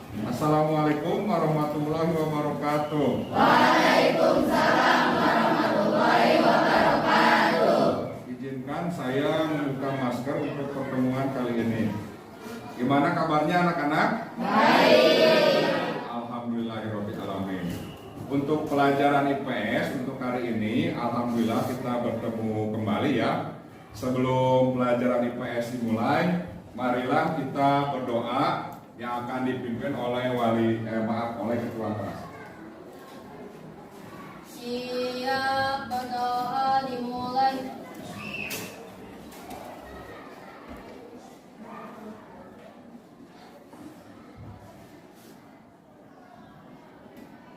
Assalamualaikum warahmatullahi wabarakatuh. Waalaikumsalam warahmatullahi wabarakatuh. Izinkan saya membuka masker untuk pertemuan kali ini. Gimana kabarnya anak-anak? Baik. Alhamdulillahirobbilalamin. Untuk pelajaran IPS untuk hari ini, alhamdulillah kita bertemu kembali ya. Sebelum pelajaran IPS dimulai, marilah kita berdoa yang akan dipimpin oleh oleh ketua kelas. Siap, berdoa dimulai.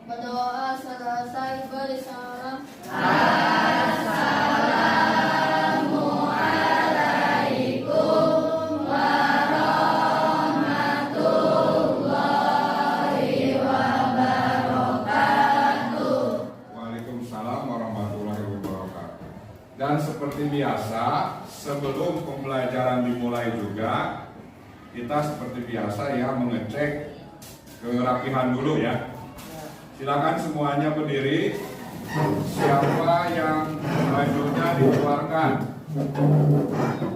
Berdoa selesai beri salam. Assalamualaikum warahmatullahi wabarakatuh. Waalaikumsalam warahmatullahi wabarakatuh. Dan seperti biasa, sebelum pembelajaran dimulai juga, kita seperti biasa ya mengecek kerapihan dulu ya. Silakan semuanya berdiri. Siapa yang bajunya dikeluarkan,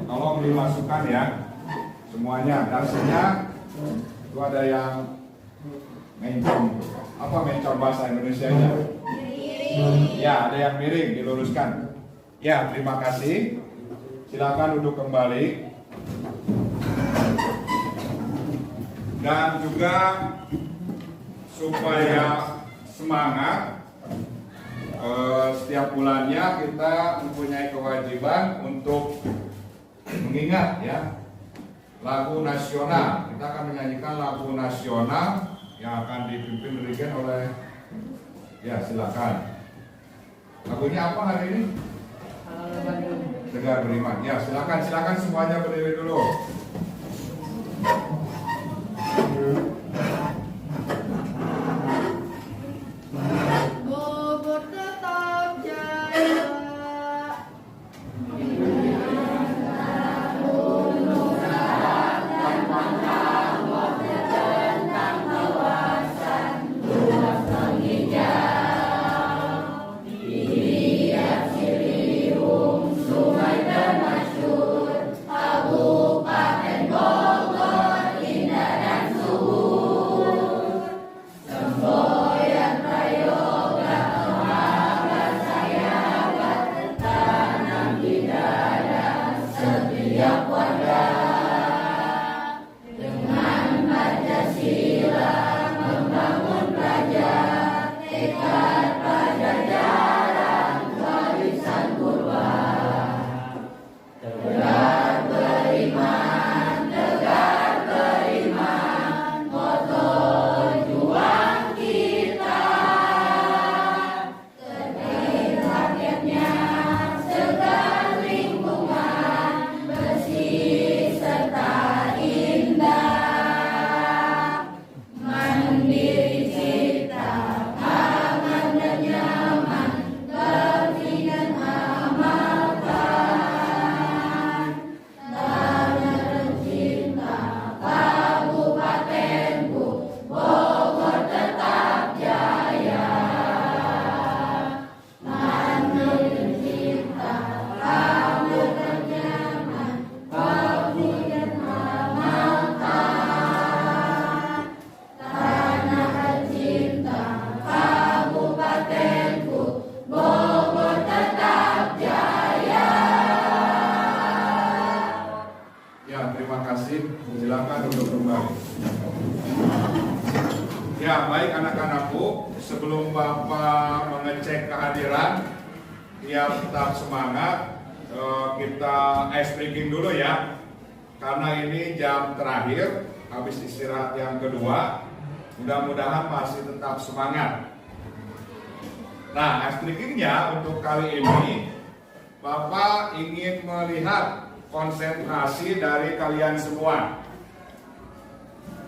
tolong dimasukkan ya semuanya. Dasarnya itu ada yang mencong. Apa mencong bahasa Indonesianya? Miring. Ya, ada yang miring, diluruskan. Ya, terima kasih. Silakan duduk kembali. Dan juga supaya semangat, setiap bulannya kita mempunyai kewajiban untuk mengingat ya lagu nasional. Kita akan menyanyikan lagu nasional yang akan dipimpin dirigen oleh, ya silakan. Lagunya apa hari ini? Tegar Beriman. Ya silakan semuanya berdiri dulu. Bogor tetap jaya. Silakan duduk kembali. Ya, baik anak-anakku, sebelum Bapak mengecek kehadiran, biar tetap semangat, kita ice breaking dulu ya. Karena ini jam terakhir, habis istirahat yang kedua, mudah-mudahan masih tetap semangat. Nah, ice breakingnya untuk kali ini, Bapak ingin melihat konsentrasi dari kalian semua.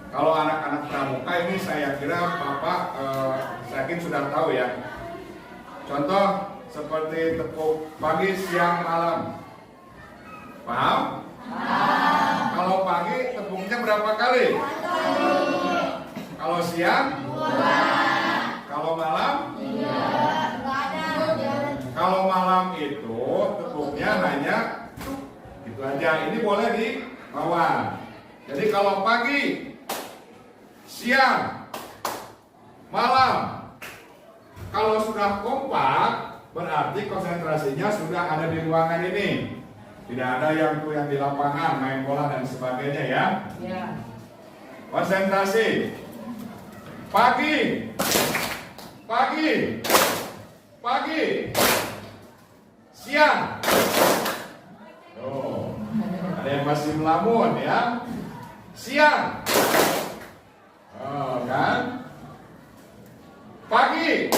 Kalau anak-anak pramuka ini saya kira Bapak saya yakin sudah tahu ya. Contoh seperti tepuk pagi, siang, malam. Paham? Paham. Kalau pagi tepuknya berapa kali? siang? Kalau malam? Kalau malam itu tutupnya hanya gitu aja. Ini boleh di bawah. Jadi kalau pagi, siang, malam, kalau sudah kompak berarti konsentrasinya sudah ada di ruangan ini. Tidak ada yang di lapangan main bola dan sebagainya ya. Konsentrasi. Pagi, pagi, pagi, siang. Oh, ada yang masih melamun ya. Siang. Oh, kan? Pagi.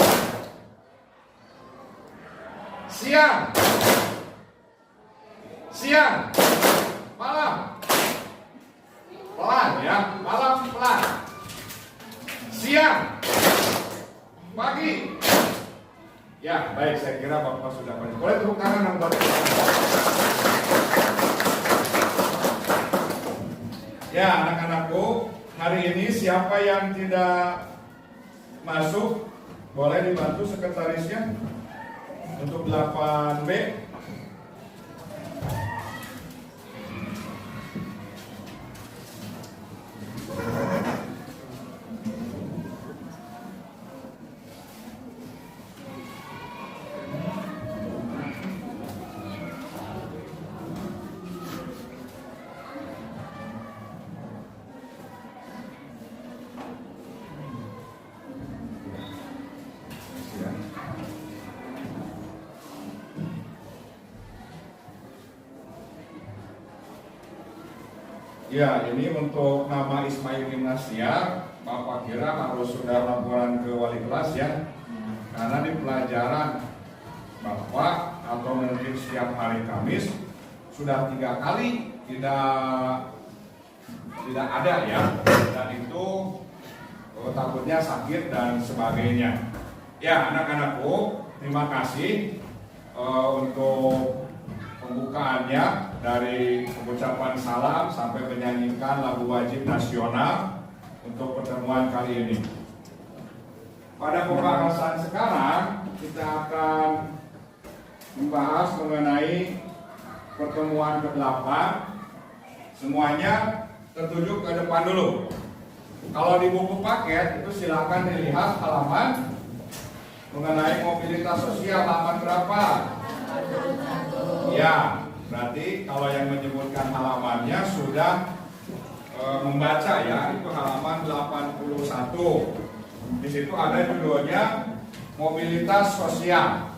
Siang. Siang. Malam. Pelan ya, malam pelan. Siang. Pagi. Ya, baik, saya kira Bapak sudah banyak. Boleh tepuk tangan dong buat Bapak. Ya, anak-anakku, hari ini siapa yang tidak masuk boleh dibantu sekretarisnya untuk 8B. Ya, ini untuk nama Ismail Gimnasia, Bapak kira harus sudah laporan ke wali kelas ya. Karena di pelajaran Bapak atau mungkin setiap hari Kamis sudah 3 kali tidak ada ya. Dan itu takutnya sakit dan sebagainya. Ya, anak-anakku, terima kasih untuk pembukaannya. Dari pengucapan salam sampai menyanyikan lagu wajib nasional untuk pertemuan kali ini. Pada pembahasan sekarang kita akan membahas mengenai pertemuan ke-8. Semuanya tertuju ke depan dulu. Kalau di buku paket itu silakan dilihat halaman mengenai mobilitas sosial halaman berapa? Ya. Berarti kalau yang menyebutkan halamannya sudah membaca ya, itu halaman 81. Di situ ada judulnya mobilitas sosial.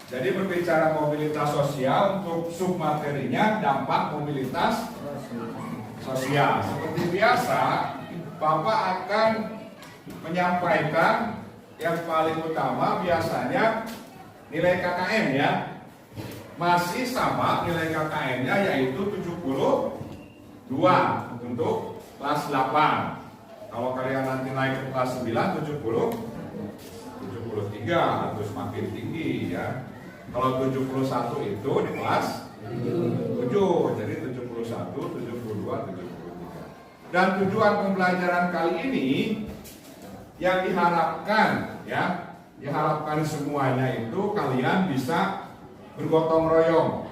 Jadi berbicara mobilitas sosial untuk submaterinya dampak mobilitas sosial. Seperti biasa, Bapak akan menyampaikan yang paling utama biasanya nilai KKM ya. Masih sama nilai KKM-nya yaitu 72 untuk kelas 8. Kalau kalian nanti naik ke kelas 9 73 atau semakin tinggi ya. Kalau 71 itu di kelas 7, jadi 71, 72, 73. Dan tujuan pembelajaran kali ini yang diharapkan ya, diharapkan semuanya itu kalian bisa bergotong royong,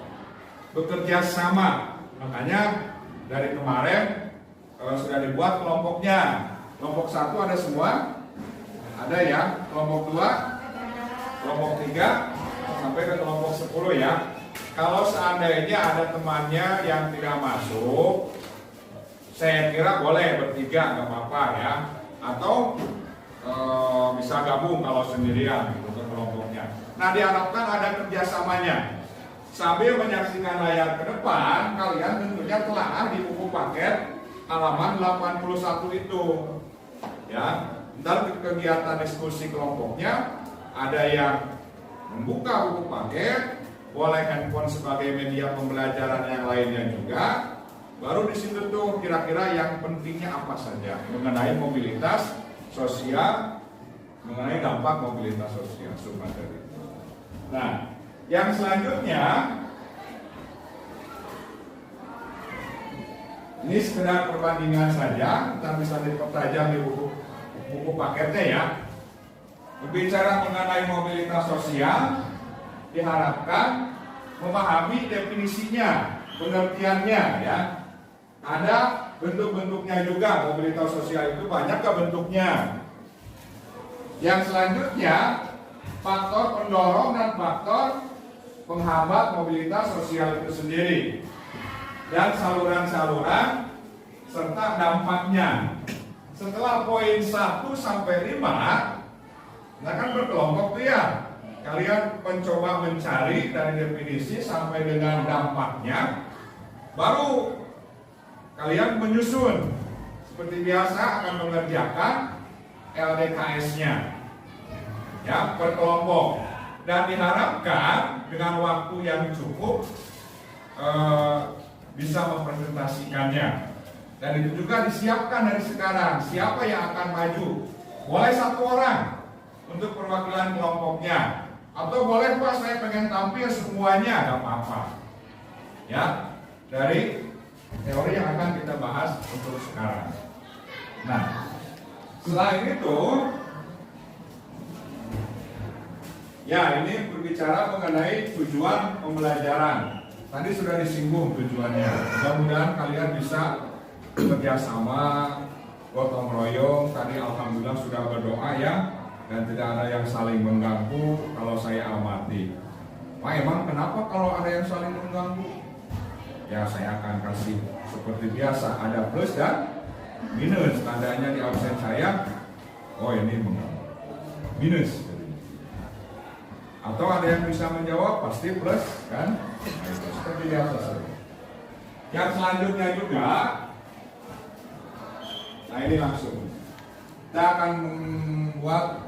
bekerja sama. Makanya dari kemarin sudah dibuat kelompoknya. Kelompok 1 ada semua, ada ya. Kelompok 2, kelompok 3 sampai ke kelompok 10 ya. Kalau seandainya ada temannya yang tidak masuk, saya kira boleh bertiga, nggak apa-apa ya. Atau bisa gabung kalau sendirian untuk kelompoknya. Nah, diharapkan ada kerjasamanya. Sambil menyaksikan layar ke depan, kalian tentunya telah di buku paket halaman 81 itu. Ya, ntar kegiatan diskusi kelompoknya ada yang membuka buku paket, boleh handphone sebagai media pembelajaran yang lainnya juga. Baru di situ tuh kira-kira yang pentingnya apa saja mengenai mobilitas sosial, mengenai dampak mobilitas sosial submateri. Nah, yang selanjutnya ini sekedar perbandingan saja, kita bisa dipertajam di buku buku paketnya ya. Berbicara mengenai mobilitas sosial, diharapkan memahami definisinya, pengertiannya ya. Ada bentuk-bentuknya juga, mobilitas sosial itu banyak ke bentuknya. Yang selanjutnya, faktor pendorong dan faktor penghambat mobilitas sosial itu sendiri. Dan saluran-saluran serta dampaknya. Setelah poin 1 sampai 5, nah kan berkelompok tuh ya. Kalian mencoba mencari dari definisi sampai dengan dampaknya, baru kalian menyusun. Seperti biasa akan mengerjakan LDKS-nya ya, per kelompok. Dan diharapkan dengan waktu yang cukup bisa mempresentasikannya. Dan itu juga disiapkan dari sekarang. Siapa yang akan maju? Boleh 1 orang untuk perwakilan kelompoknya, atau boleh Pak saya pengen tampil semuanya, gak apa-apa ya, dari teori yang akan kita bahas untuk sekarang. Nah, selain itu ya, ini berbicara mengenai tujuan pembelajaran. Tadi sudah disinggung tujuannya. Mudah-mudahan kalian bisa bekerja sama, gotong royong. Tadi alhamdulillah sudah berdoa ya, dan tidak ada yang saling mengganggu kalau saya amati. Pak, emang kenapa kalau ada yang saling mengganggu? Ya saya akan kasih seperti biasa, ada plus dan minus. Tandanya di absen saya, oh ini mengganggu, minus. Atau ada yang bisa menjawab pasti plus kan? Nah, itu seperti biasa. Yang selanjutnya juga, nah ini langsung kita akan membuat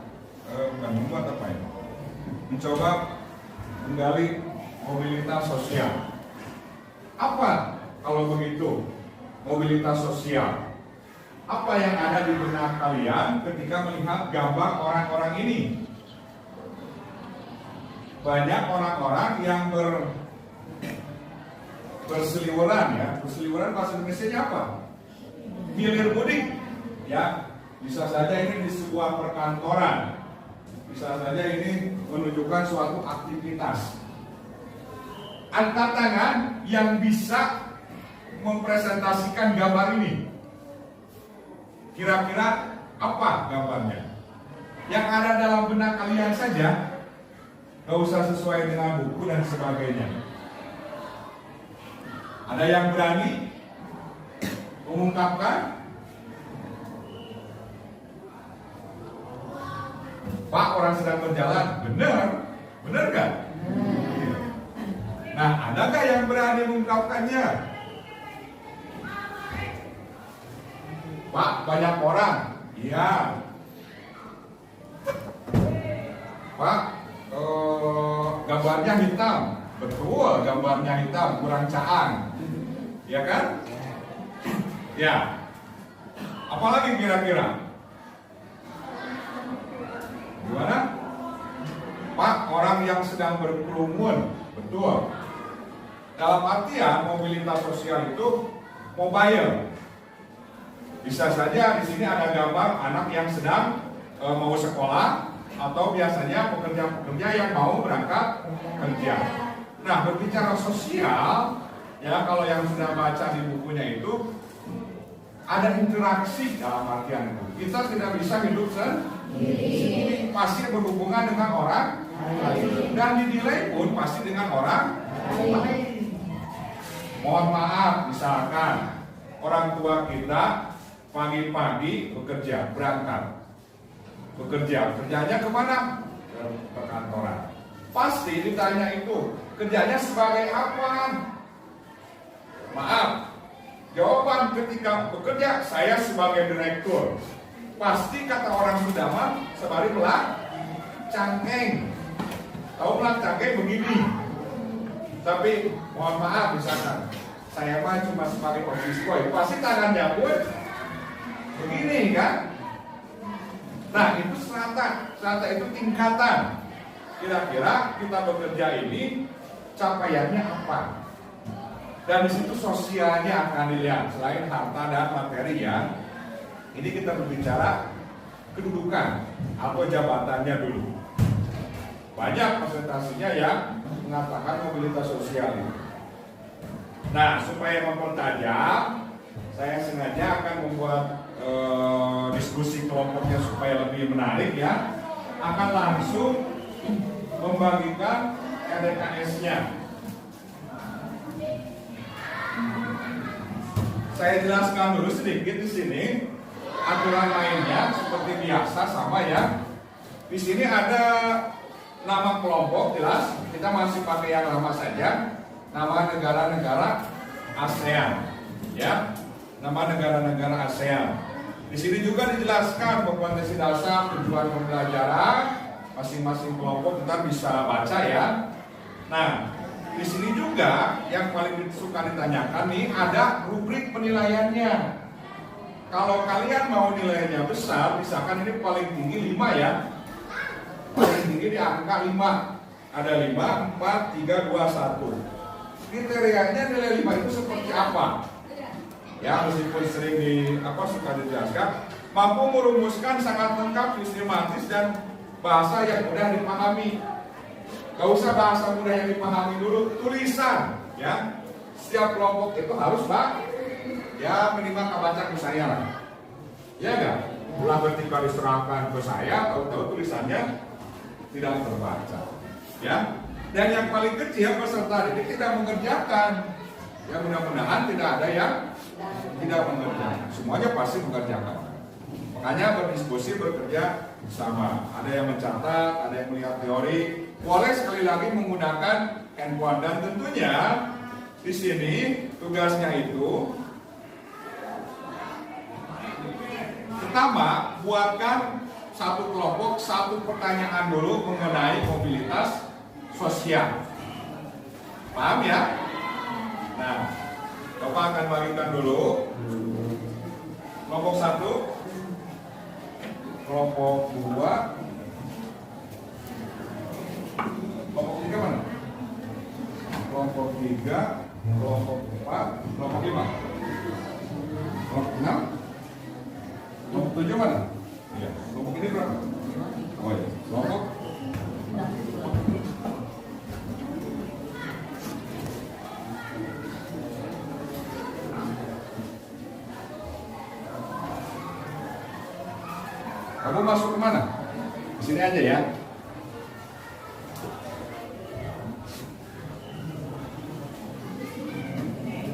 apa ini? Mencoba menggali mobilitas sosial. Apa kalau begitu mobilitas sosial? Apa yang ada di benak kalian ketika melihat gambar orang-orang ini? Banyak orang-orang yang berseliweran ya. Berseliweran bahasa Indonesianya apa? Hilir mudik ya. Bisa saja ini di sebuah perkantoran, bisa saja ini menunjukkan suatu aktivitas. Angkat tangan yang bisa mempresentasikan gambar ini. Kira-kira apa gambarnya? Yang ada dalam benak kalian saja, gak usah sesuai dengan buku dan sebagainya. Ada yang berani mengungkapkan? Pak, orang sedang berjalan, benar gak? Nah, ada gak yang berani mengungkapkannya? Pak, banyak orang. Iya. Pak, gambarnya hitam. Betul, gambarnya hitam, kurang caang. Ya kan? Ya. Apalagi kira-kira? Gimana? Pak, orang yang sedang berkerumun. Betul. Dalam artian mobilitas sosial itu mobile. Bisa saja di sini ada gambar anak yang sedang mau sekolah, atau biasanya pekerja-pekerja yang mau berangkat kerja. Nah, berbicara sosial, ya kalau yang sudah baca di bukunya itu ada interaksi dalam artian itu. Kita tidak bisa hidup sendiri, pasti berhubungan dengan orang lain, dan dinilai pun pasti dengan orang lain. Mohon maaf, misalkan orang tua kita pagi-pagi bekerja, berangkat bekerja, kerjanya kemana? Ke perkantoran. Pasti ditanya itu, kerjanya sebagai apa? Maaf, jawaban ketika bekerja, saya sebagai direktur. Pasti kata orang Sunda sebari melak cangkeng. Tahu melak cangkeng begini. Tapi mohon maaf misalkan, saya mah cuma sebagai office boy. Pasti tangannya pun begini kan? Nah itu strata itu tingkatan. Kira-kira kita bekerja ini capaiannya apa? Dan di situ sosialnya akan dilihat. Selain harta dan materi ya, ini kita berbicara kedudukan atau jabatannya dulu. Banyak presentasinya yang mengatakan mobilitas sosial ini. Nah, supaya mempertajam, saya sengaja akan membuat diskusi kelompoknya supaya lebih menarik ya. Akan langsung membagikan RDKS-nya. Saya jelaskan dulu sedikit di sini aturan mainnya seperti biasa sama ya. Di sini ada nama kelompok jelas, kita masih pakai yang lama saja. Nama negara-negara ASEAN, ya, nama negara-negara ASEAN. Di sini juga dijelaskan kompetensi dasar, tujuan pembelajaran, masing-masing kelompok kita bisa baca ya. Nah, di sini juga yang paling suka ditanyakan nih ada rubrik penilaiannya. Kalau kalian mau nilainya besar, misalkan ini paling tinggi 5 ya, paling tinggi di angka 5. Ada 5, 4, 3, 2, 1. Kriterianya nilai 5 itu seperti apa? Ya, meskipun sering suka dijelaskan, mampu merumuskan sangat lengkap, sistematis dan bahasa yang mudah dipahami. Gak usah bahasa mudah yang dipahami dulu, tulisan, ya. Setiap kelompok itu harus ya minimal kebaca ke saya lah. Ya enggak? Ulah ketika diserahkan ke saya, tahu-tahu tulisannya tidak terbaca. Ya. Dan yang paling kecil peserta didik tidak mengerjakan. Ya mudah-mudahan tidak ada yang tidak mengerjakan. Semuanya pasti mengerjakan. Makanya berdiskusi, bekerja sama. Ada yang mencatat, ada yang melihat teori. Boleh sekali lagi menggunakan handphone dan tentunya di sini tugasnya itu pertama buatkan satu kelompok satu pertanyaan dulu mengenai mobilitas sosial. Paham ya? Nah, Bapak akan bagikan dulu kelompok 1, kelompok 2, kelompok 3 mana? Kelompok 3, kelompok 4, kelompok 5, kelompok 6, kelompok 7 mana? Iya, kelompok ini berapa? Oh iya, kelompok kamu masuk ke mana? Di sini aja ya.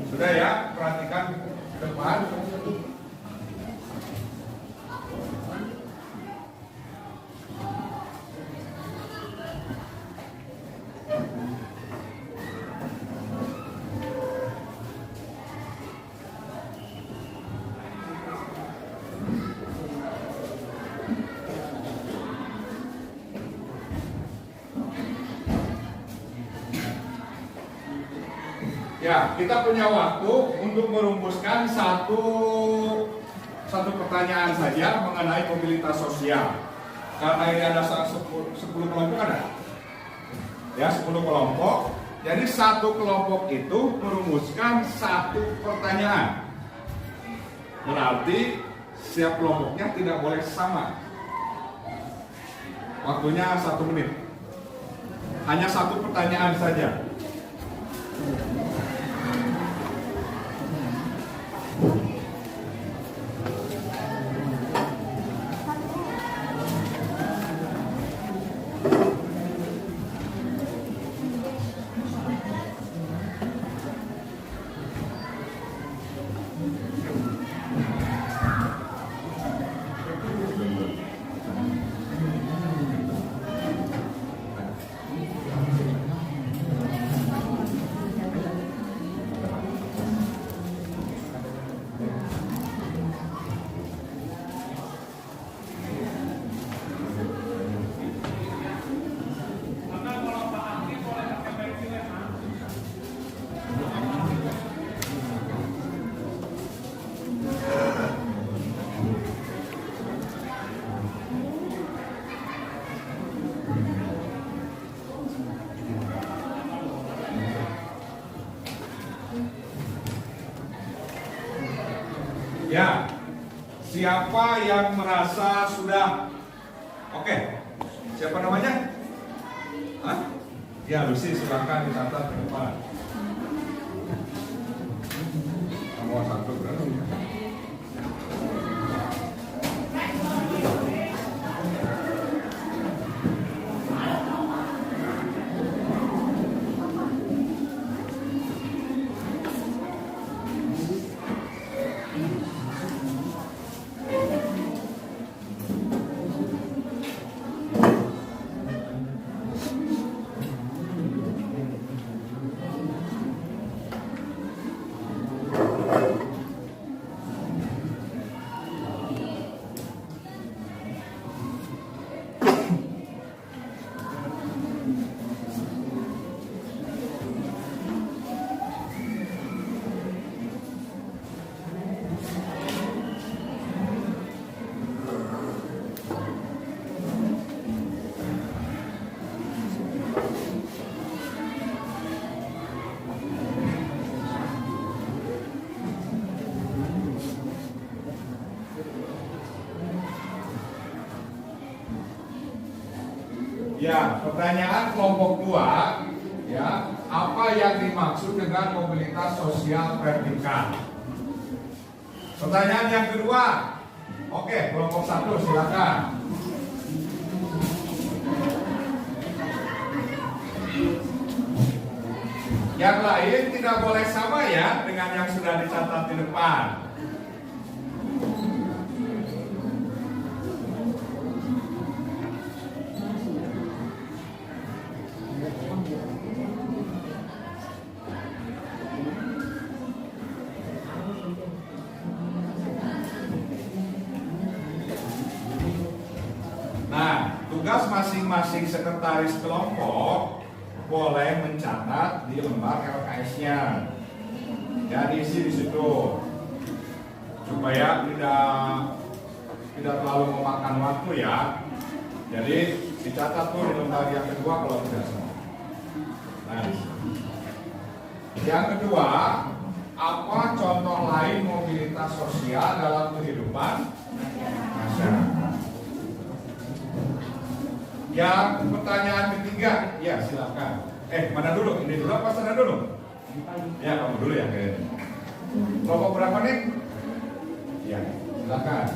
Sudah ya, perhatikan ke depan. Ya, kita punya waktu untuk merumuskan satu pertanyaan saja mengenai mobilitas sosial. Karena ini ada 10 kelompok ada. Ya, 10 kelompok. Jadi satu kelompok itu merumuskan satu pertanyaan. Berarti setiap kelompoknya tidak boleh sama. Waktunya 1 menit. Hanya satu pertanyaan saja. Ya, Siapa yang merasa sudah oke? Siapa namanya? Hah? Ya, Lucy, silakan dicatat ke depan. Nomor 1 berapa? Ya, pertanyaan kelompok 2, ya, apa yang dimaksud dengan mobilitas sosial vertikal? Pertanyaan yang kedua, oke, kelompok 1 silakan. Yang lain tidak boleh sama ya dengan yang sudah dicatat di depan. Nah, tugas masing-masing sekretaris kelompok boleh mencatat di lembar LKS-nya. Ya, diisi di situ supaya tidak terlalu memakan waktu ya. Jadi dicatat tuh di lembar yang kedua kalau tidak salah. Nah, yang kedua, apa contoh lain mobilitas sosial dalam kehidupan masyarakat? Yang pertanyaan ketiga, ya silakan. Mana dulu? Ini dulu apa sana dulu? Ya, kamu dulu ya kayaknya. Kelompok berapa nih? Ya, silakan.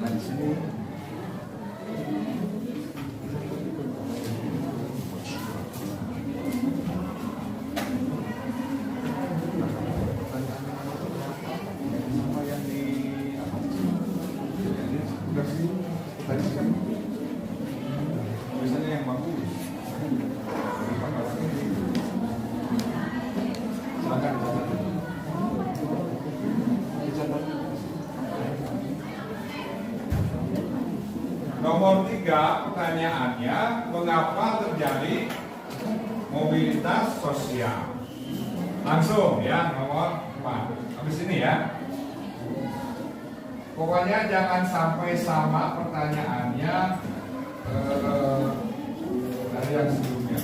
Nah, di sini. Biasanya yang bagus. Silakan dicatat. Nomor 3 pertanyaannya, mengapa terjadi mobilitas sosial? Langsung ya, nomor 4. Habis ini ya. Pokoknya jangan sampai sama pertanyaannya dari yang sebelumnya.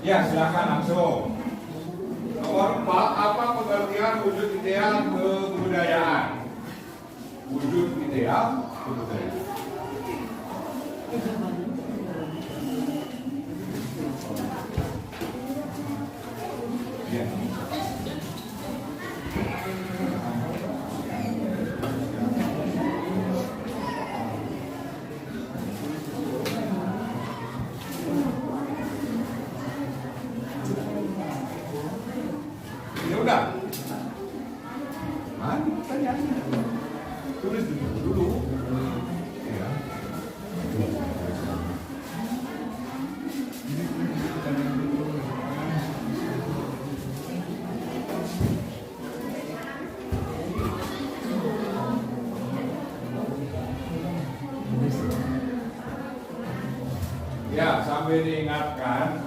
Ya, silakan langsung. Nomor 4, apa pengertian wujud ideal kebudayaan? Wujud ideal kebudayaan. Ya. Udah. Mana pertanyaannya? Tulis Ya, sambil diingatkan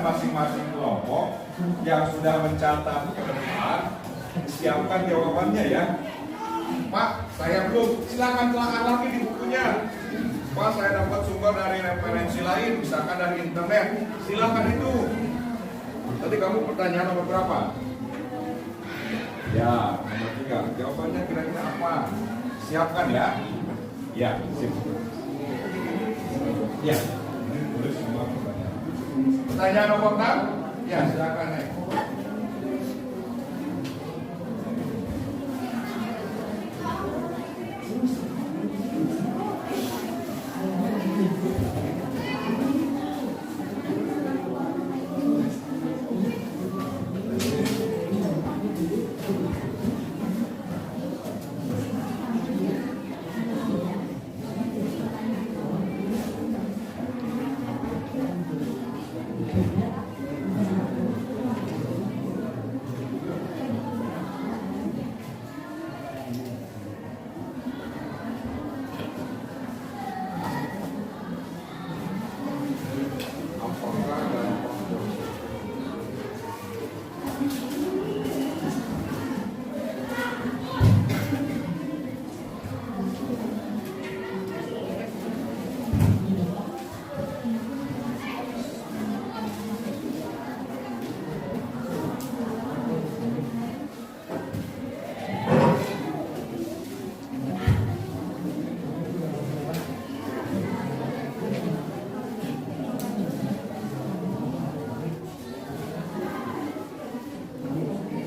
masing-masing kelompok yang sudah mencatat ke depan, siapkan jawabannya ya. Pak, saya belum. Silakan telaah lagi di bukunya. Pak, saya dapat sumber dari referensi lain, misalkan dari internet. Silakan itu. Tadi kamu pertanyaan nomor berapa? Ya, nomor 3. Jawabannya kira-kira apa? Siapkan ya. Ya, sip. Ya, ini tulis semua pertanyaan. Pertanyaan nomor 6? Ya, silakan naik.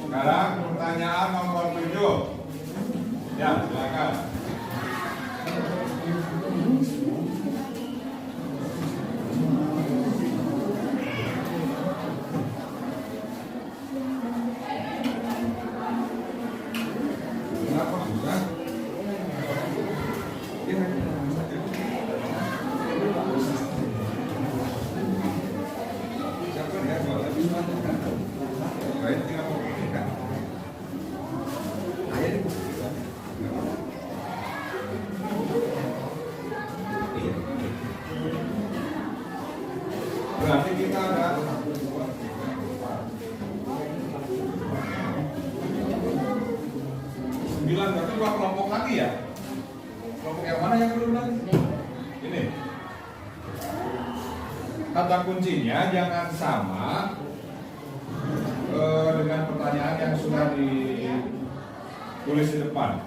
Sekarang pertanyaan nomor 7. Ya, silakan. Kenapa susah? Siapa ya kalau lagi baik tinggal membuktikan. Ayah dibuktikan. Iya. Berarti kita ada 9, berarti 2 kelompok lagi ya? Kelompok yang mana yang belum lagi? Ini. Kata kuncinya jangan sama dengan pertanyaan yang sudah ditulis di depan.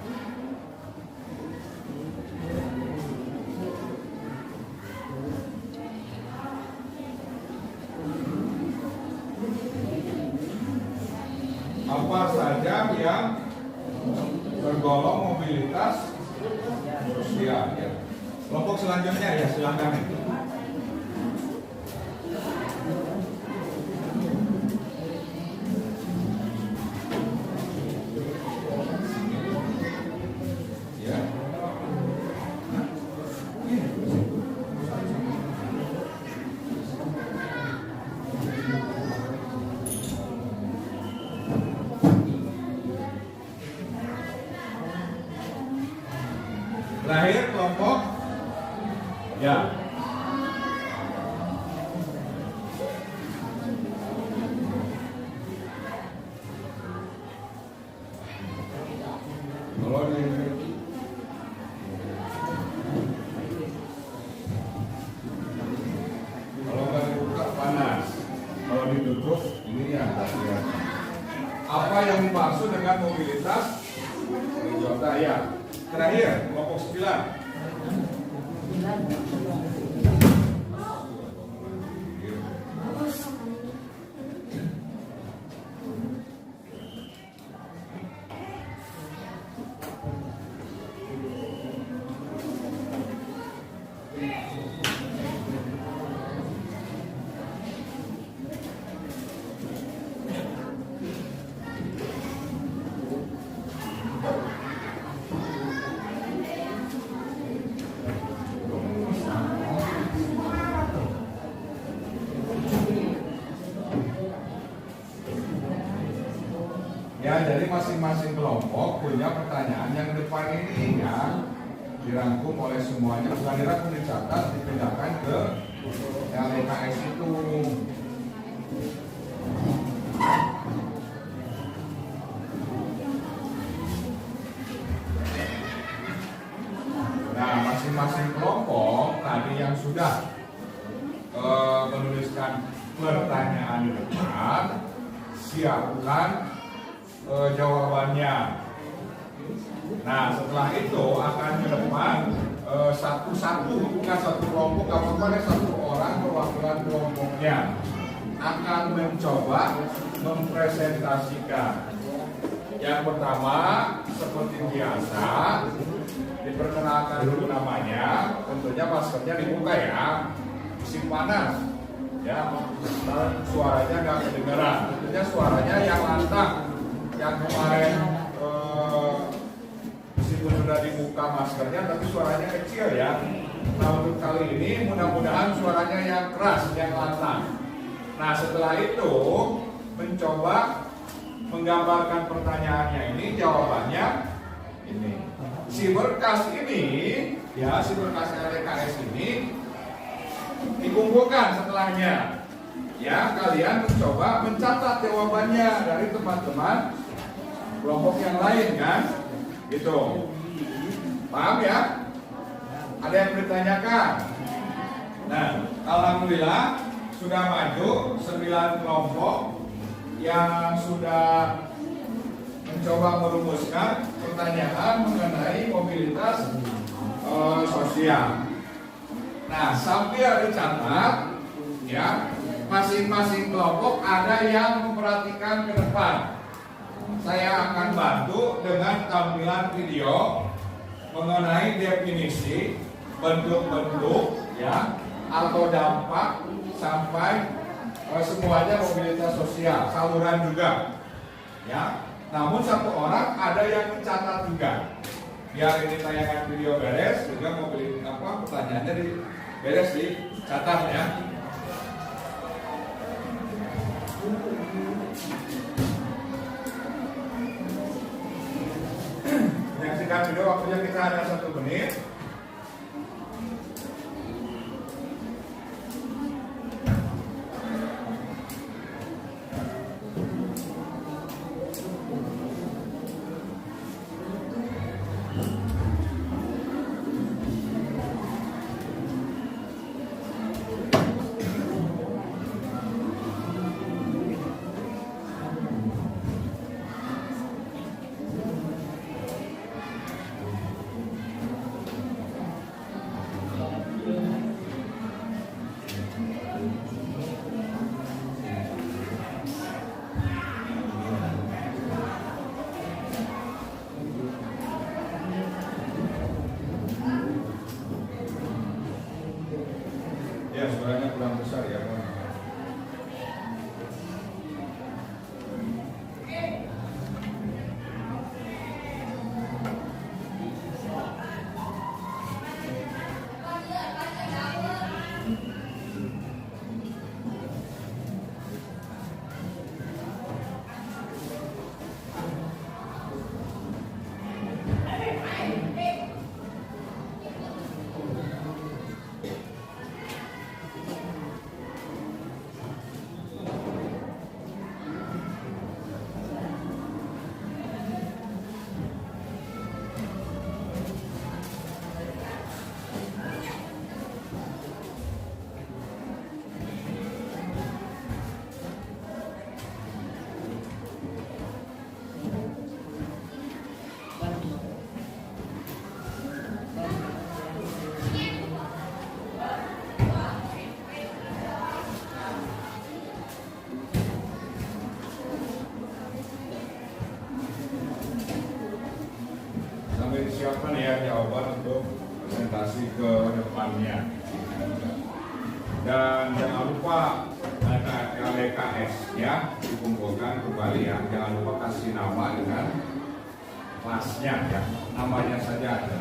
Apa saja yang tergolong mobilitas sosial ya. Kelompok selanjutnya ya silakan. Ya. Hah? Ini. Terakhir kelompok ya. Kalau nggak dibuka panas, kalau ditutup ini ya. Apa yang dimaksud dengan mobilitas? Jawab ya. Terakhir, kelompok 9. Ya, jadi masing-masing kelompok punya pertanyaan yang depan ini ya. dirangkum oleh semuanya, bukan dirangkum, dicatat, dipindahkan ke LKS itu. Nah, masing-masing kelompok tadi yang sudah menuliskan pertanyaan di depan, siapkan jawabannya. Nah, setelah itu akan ke depan satu-satu, bukan satu kelompok, apa-apa, satu orang perwakilan kelompoknya akan mencoba mempresentasikan. Yang pertama, seperti biasa, diperkenalkan dulu namanya, tentunya maskernya dibuka ya, musim panas, ya, suaranya nggak kedengeran, tentunya suaranya yang lantang, yang kemarin meskipun sudah dibuka maskernya, tapi suaranya kecil ya. Nah, untuk kali ini mudah-mudahan suaranya yang keras, yang lantang. Nah, setelah itu mencoba menggambarkan pertanyaannya ini, jawabannya ini. Si berkas ini, ya, si berkas LKS ini dikumpulkan setelahnya. Ya, kalian mencoba mencatat jawabannya dari teman-teman kelompok yang lain kan? Gitu. Paham ya? Ada yang ditanyakan? Nah, alhamdulillah sudah maju 9 kelompok yang sudah mencoba merumuskan pertanyaan mengenai mobilitas sosial. Nah, sambil dicatat, ya, masing-masing kelompok ada yang memperhatikan ke depan. Saya akan bantu dengan tampilan video mengenai definisi, bentuk-bentuk, ya, atau dampak sampai semuanya mobilitas sosial, saluran juga, ya. Namun satu orang ada yang mencatat juga. Biar ini tayangan video beres, juga mobilitas pertanyaannya beres dicatat ya. Menyaksikan video waktunya kita hanya 1 menit. Ya, suaranya kurang besar ya. Siapkan ya jawaban untuk presentasi ke depannya. Dan jangan lupa data LKS ya dikumpulkan kembali ya. Jangan lupa kasih nama dengan kelasnya ya. Namanya saja ada.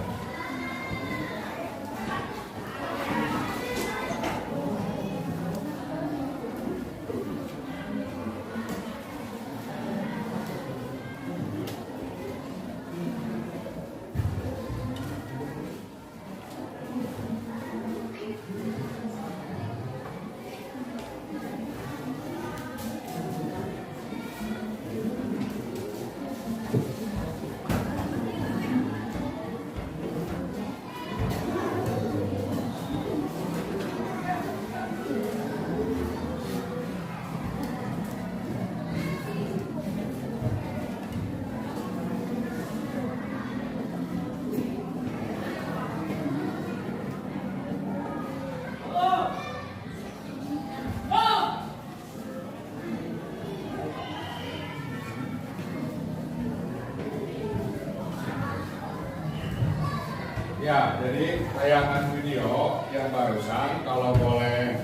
Ya, jadi tayangan video yang barusan kalau boleh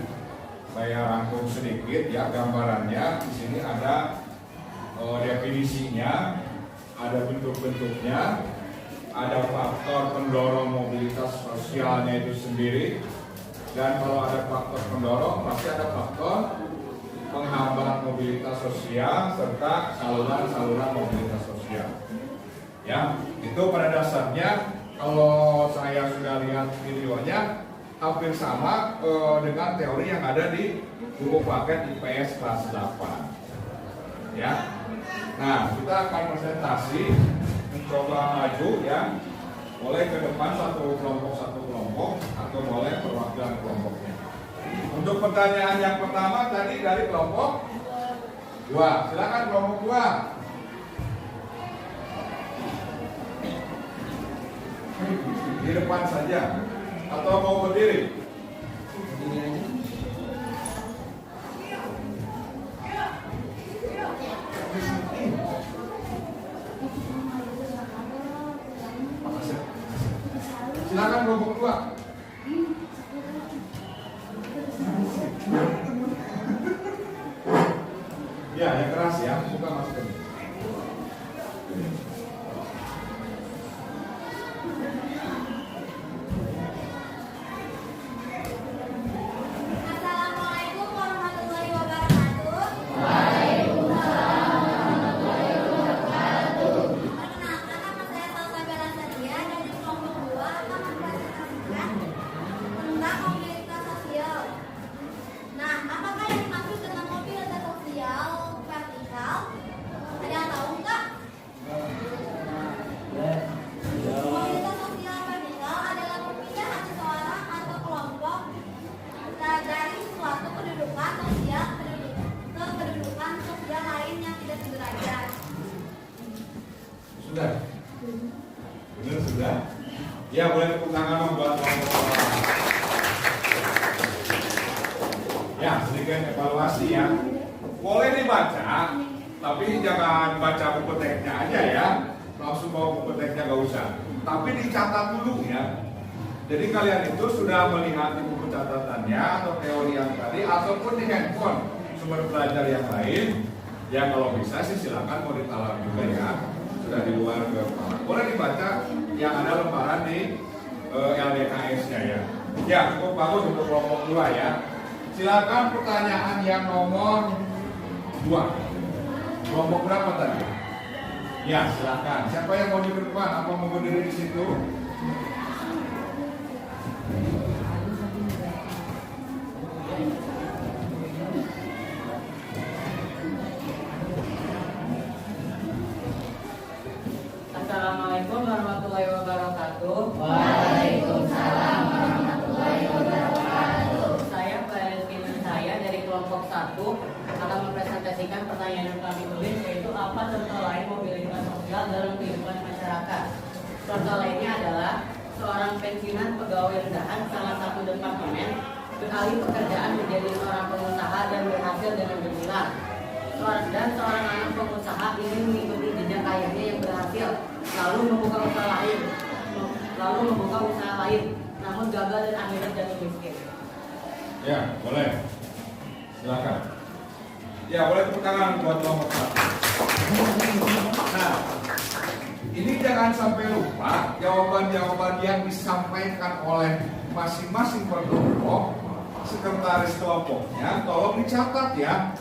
saya rangkum sedikit ya gambarannya. Di sini ada definisinya, ada bentuk-bentuknya, ada faktor pendorong mobilitas sosialnya itu sendiri, dan kalau ada faktor pendorong pasti ada faktor penghambat mobilitas sosial serta saluran-saluran mobilitas sosial. Ya, itu pada dasarnya kalau saya sudah lihat videonya hampir sama dengan teori yang ada di buku paket IPS kelas 8. Ya. Nah, kita akan presentasi, mencoba maju ya. Boleh ke depan satu kelompok atau boleh perwakilan kelompoknya. Untuk pertanyaan yang pertama tadi dari kelompok 2. Silakan kelompok 2. Di depan saja atau mau berdiri? Silakan kelompok 2. Ya, yang keras ya, buka masker. Assalamualaikum warahmatullahi wabarakatuh. Perkenalkan, nama saya Salsa Bella Sadia dari kelompok 2 akan mempresentasikan tentang mobilitas sosial. Nah, apakah yang dimaksud dengan mobilitas sosial vertikal? Ada yang tahu nggak? Mobilitas sosial vertikal adalah perpindahan seseorang atau kelompok dari suatu kedudukan sosial ke kedudukan sosial lain yang tidak sederajat. Sudah? Benar sudah? Ya, boleh tepuk tangan buat kelompok. Ya, sedikit evaluasi ya. Boleh dibaca, tapi jangan baca buku teksnya aja ya. Langsung bawa buku teksnya nggak usah. Tapi dicatat dulu ya. Jadi kalian itu sudah melihat di buku catatannya atau teori yang tadi ataupun di handphone sumber belajar yang lain. Ya kalau bisa sih silakan mau ditalar juga ya. Sudah di luar ke kepala. Boleh dibaca yang ada lembaran di LDKS-nya ya. Ya cukup bagus untuk kelompok 2 ya. Silakan pertanyaan yang nomor 2. Kelompok berapa tadi? Ya silakan. Siapa yang mau di depan? Apa mau berdiri di situ? Assalamualaikum warahmatullahi wabarakatuh. Waalaikumsalam warahmatullahi wabarakatuh. Saya pelajar saya dari kelompok 1 akan mempresentasikan pertanyaan yang kami tulis, yaitu apa contoh lain mobilitas sosial dalam kehidupan masyarakat. Contoh lainnya adalah seorang pensiunan pegawai rendahan salah satu departemen beralih pekerjaan menjadi seorang pengusaha dan berhasil dengan gemilang. Seorang anak pengusaha ingin mengikuti jejak ayahnya yang berhasil, lalu membuka usaha lain, namun gagal dan akhirnya jatuh miskin. Ya boleh. Silakan. Ya boleh tepuk tangan buat kelompok 1. Nah, ini jangan sampai lupa jawaban-jawaban yang disampaikan oleh masing-masing kelompok, sekretaris kelompoknya, tolong dicatat ya.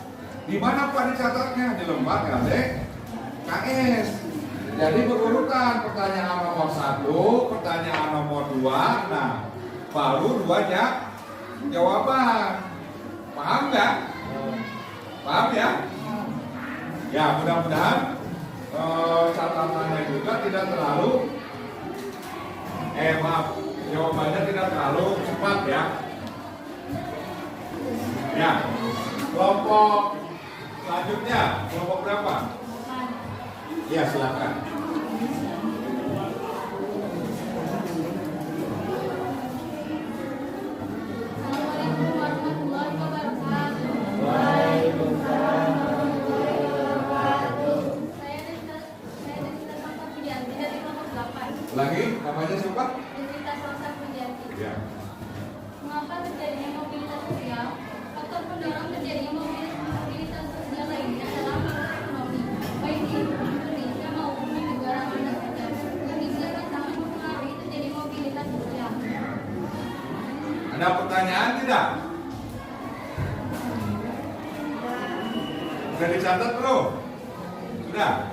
Di mana Pak dicatatnya? Di lembar LDKS. Jadi berurutan pertanyaan nomor 1, pertanyaan nomor 2, nah baru 2 jawaban. Paham nggak? Paham ya? Ya mudah-mudahan catatannya juga tidak terlalu jawabannya tidak terlalu cepat ya. Ya, kelompok selanjutnya, kelompok berapa? Ya silakan. Assalamualaikum warahmatullahi wabarakatuh. Waalaikumsalam warahmatullahi wabarakatuh. Saya Desita Santa Pujianti dari kelompok 8. Ulangi, namanya siapa? Devita Salsa Pujiati. Ya. Mengapa terjadinya mobilitas sosial? Faktor pendorong terjadinya mobilitas sosial lainnya adalah faktor ekonomi, baik di Indonesia maupun di negara mana saja. Demikian sangat mempengaruhi terjadi mobilitas sosial. Ada pertanyaan tidak? Sudah dicatat belum? Sudah?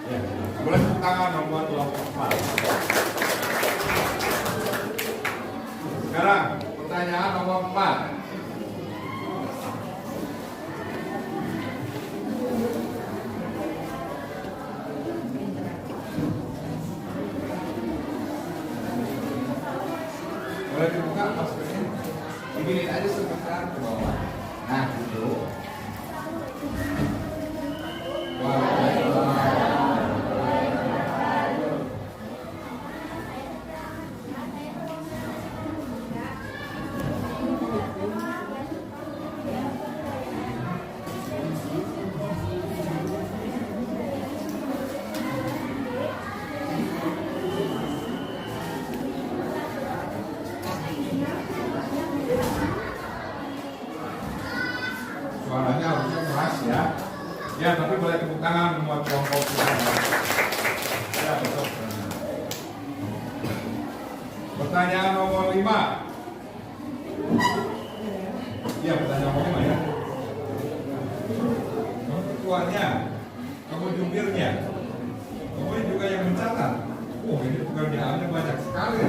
Ya. Boleh tepuk tangan nomor kelompok 4. Sekarang pertanyaan nomor 4. Boleh dibuka maskernya? Diginiin aja sebentar ke bawah. Nah, gitu. Suaranya harusnya keras ya. Ya, tapi boleh tepuk tangan buat kelompok kita. Ya, betul. Pertanyaan nomor 5. Ya, pertanyaan nomor 5 ya. Kamu ketuanya, kamu jubirnya, kamu juga yang mencatat. Oh, ini pekerjaannya banyak sekali.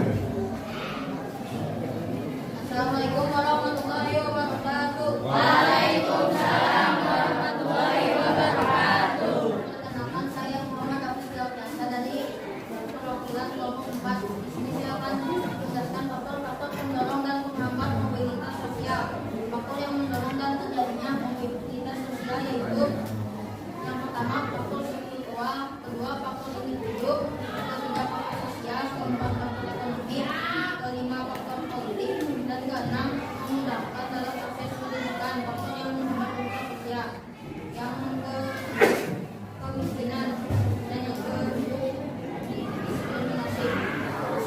Assalamualaikum warahmatullahi wabarakatuh. Waalaikumsalam warahmatullahi wabarakatuh. Perkenalkan, saya Muhammad Abdul Jasa dari perwakilan kelompok 4. Di sini saya akan menjelaskan faktor-faktor pendorong dan penghambat mobilitas sosial. Faktor yang mendorong dan terjadinya mobilitas sosial yaitu yang pertama faktor spiritual, kedua faktor individu, ketiga faktor sosial, keempat faktor ekonomi, kelima faktor politik, dan keenam mendapatkan dalam proses pendidikan. Faktor yang menghambat mobilitas sosial yang kemiskinan dan yang diskriminasi.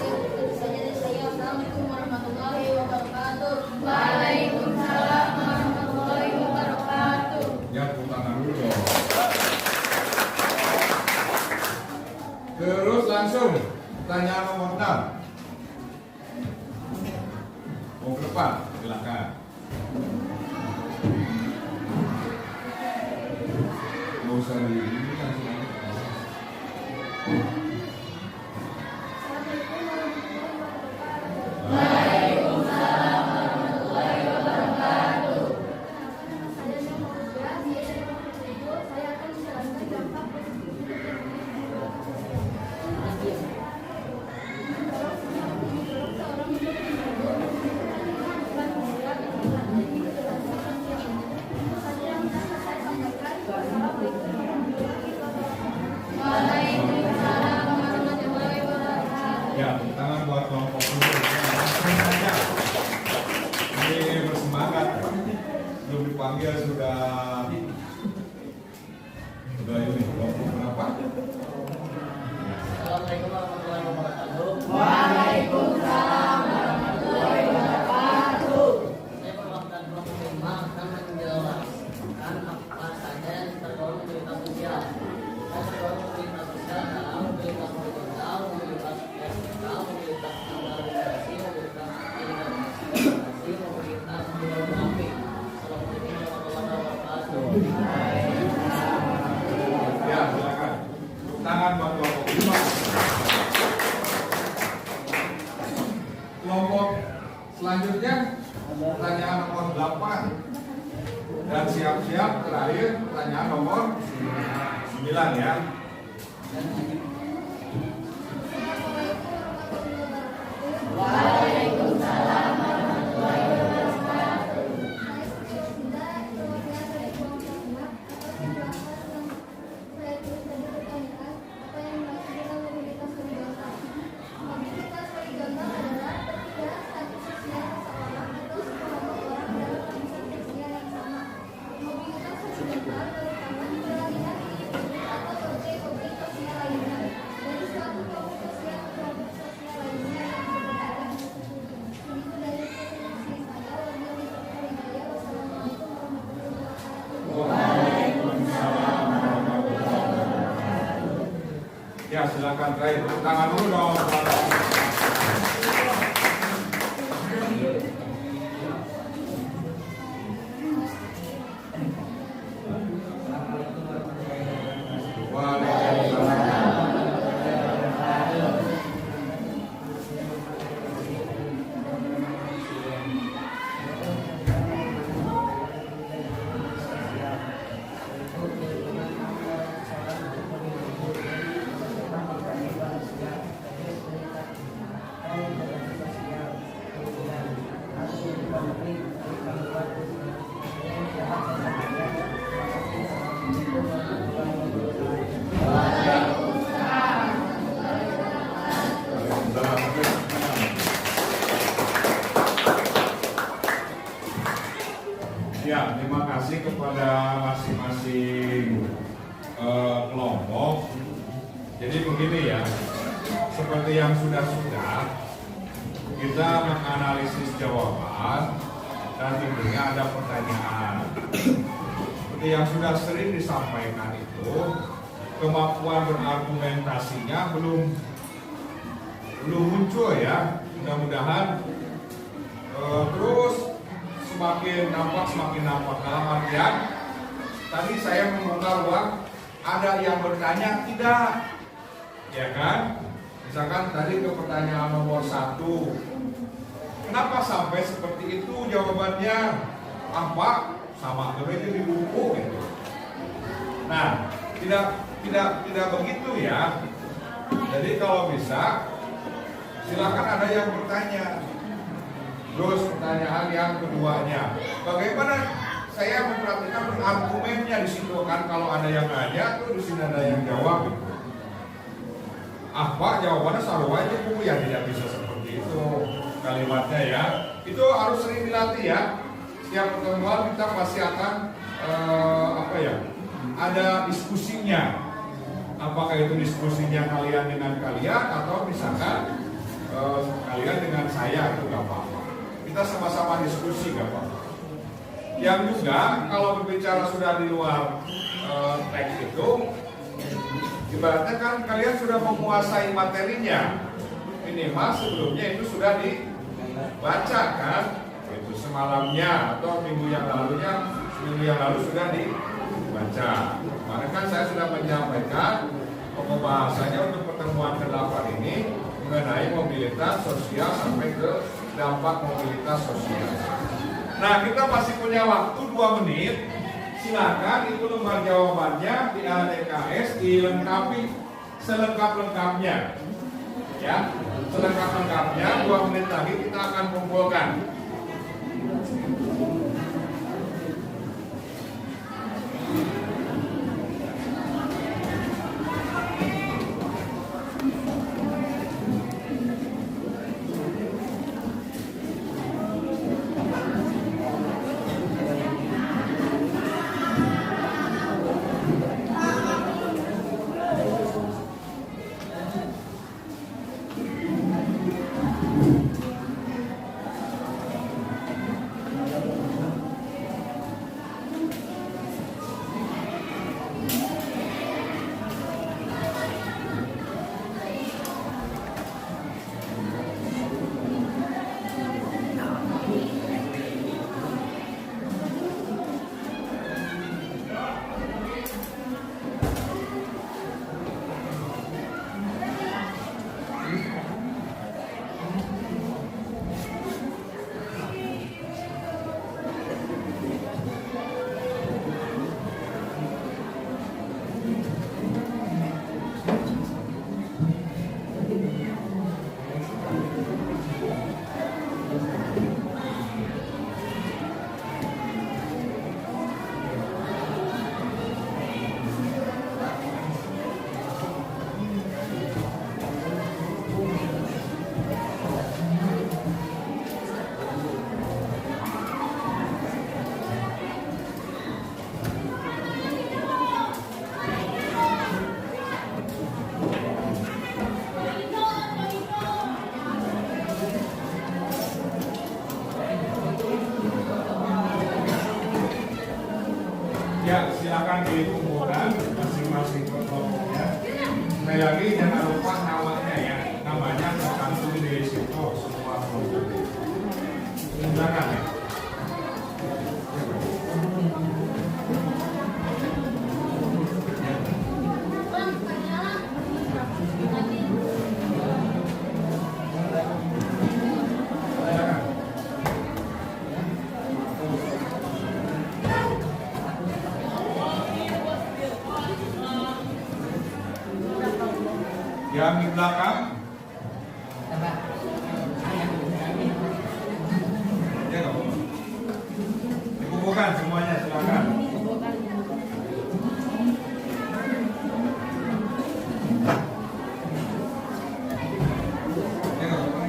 Itu saja dari saya. Assalamualaikum warahmatullahi wabarakatuh. Waalaikumsalam warahmatullahi wabarakatuh. Ya, tepuk tangan dulu dong. Terus langsung pertanyaan nomor 6. Mau ke depan, silakan. Nggak usah di ini langsung aja. Waalaikumsalam warahmatullahi wabarakatuh. Saya Syamul Huda, saya dari kelompok 7. Saya akan menjelaskan dampak Waalaikumsalam warahmatullahi wabarakatuh. Ya, tepuk tangan buat kelompok dulu. Langsung saja. Ini bersemangat. Belum dipanggil sudah ini kelompok berapa? Assalamualaikum warahmatullahi wabarakatuh. Waalaikumsalam warahmatullahi wabarakatuh. Saya perwakilan kelompok 5 akan menjelaskan apa saja yang tergolong mobilitas sosial. Saya tergolong mobilitas sosial adalah mobilitas horizontal, mobilitas vertikal, mobilitas standarisasi, mobilitas integrasi, mobilitas geografi. Assalamualaikum warahmatullahi wabarakatuh. Ya, silakan. Tepuk tangan buat kelompok 5. Kelompok selanjutnya pertanyaan nomor 8. Dan siap-siap terakhir pertanyaan nomor 9 ya. Waalaikumsalam warahmatullahi wabarakatuh. Mobilitas horizontal adalah ketiga status sosial seseorang atau sekelompok orang dalam kondisi sosial yang sama. Mobilitas horizontal terutama beralihkan individu atau objek-objek sosial lainnya. silakan terakhir. Tepuk tangan dulu dong. Ya, terima kasih kepada masing-masing kelompok. Jadi begini ya, seperti yang sudah-sudah, kita menganalisis jawaban dan tentunya ada pertanyaan. Seperti yang sudah sering disampaikan itu, kemampuan berargumentasinya belum muncul ya. Mudah-mudahan terus semakin nampak dalam artian tadi saya membuka ruang ada yang bertanya tidak, ya kan? Misalkan tadi ke pertanyaan nomor 1, kenapa sampai seperti itu jawabannya? Apa sama aja di buku gitu. Nah, tidak begitu ya. Jadi kalau bisa silakan ada yang bertanya. Terus pertanyaan yang keduanya, bagaimana saya memperhatikan argumennya di situ kan? Kalau ada yang nanya, tuh di sini ada yang jawab. Gitu. Apa jawabannya selalu aja bu ya, tidak bisa seperti itu kalimatnya ya. Itu harus sering dilatih ya. Setiap pertemuan kita pasti akan ada diskusinya. Apakah itu diskusinya kalian dengan kalian atau misalkan kalian dengan saya, itu gak apa-apa. Kita sama-sama diskusi gak apa-apa. Yang juga kalau berbicara sudah di luar teks itu, ibaratnya kan kalian sudah menguasai materinya. Minimal sebelumnya itu sudah dibaca kan, itu semalamnya atau minggu yang lalu sudah dibaca. Kemarin kan saya sudah menyampaikan pokok bahasanya untuk pertemuan ke-8 ini mengenai mobilitas sosial sampai ke dampak mobilitas sosial. Nah, kita masih punya waktu 2 menit. Silakan itu lembar jawabannya di LDKS dilengkapi selengkap-lengkapnya. Ya, selengkap-lengkapnya 2 menit lagi kita akan kumpulkan. Ya, silakan dikumpulkan masing-masing kelompoknya. Sekali lagi jangan lupa Silakan ya. Yang di belakang, ya nggak apa-apa. Dikumpulkan semuanya, silakan. Ya nggak apa-apa.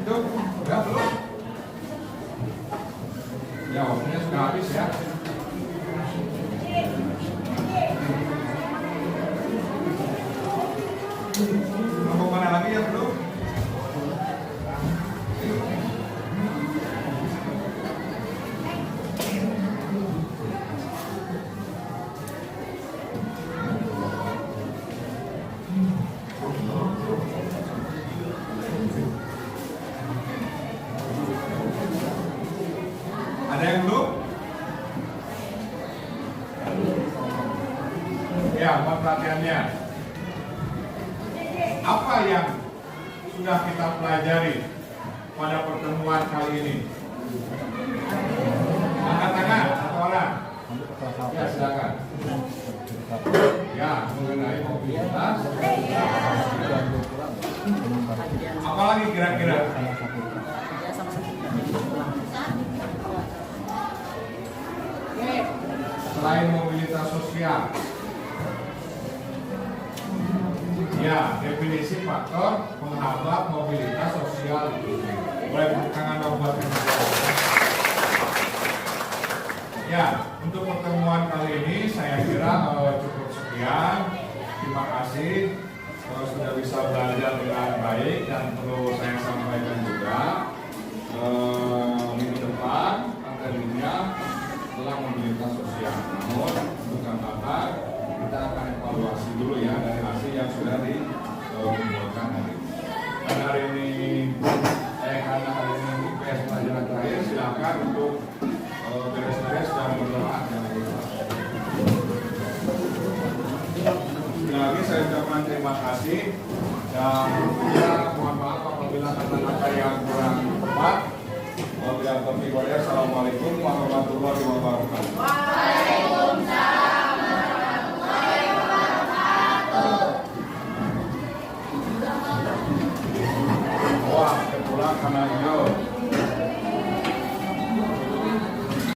Itu udah belum? Ya waktunya sudah habis ya. Mau mana lagi yang belum? Ada yang belum? Ya, mohon perhatiannya. Apa yang sudah kita pelajari pada pertemuan kali ini? Angkat tangan satu orang. Ya, silakan. Ya, mengenai mobilitas. Apalagi kira-kira? Selain mobilitas sosial, ya definisi faktor penghambat mobilitas sosial. Boleh tepuk tangan dong buat yang ya, untuk pertemuan kali ini saya kira cukup sekian. Terima kasih sudah bisa belajar dengan baik, dan perlu saya sampaikan juga minggu depan materinya adalah mobilitas sosial. Namun untuk catatan kita akan evaluasi dulu ya dari hasil yang sudah dikumpulkan hari ini. Karena hari ini IPS pelajaran terakhir, silakan untuk beres-beres dan berdoa. Sekali lagi saya ucapkan terima kasih, dan ya, mohon maaf apabila kata-kata yang kurang tepat. Assalamualaikum warahmatullahi wabarakatuh.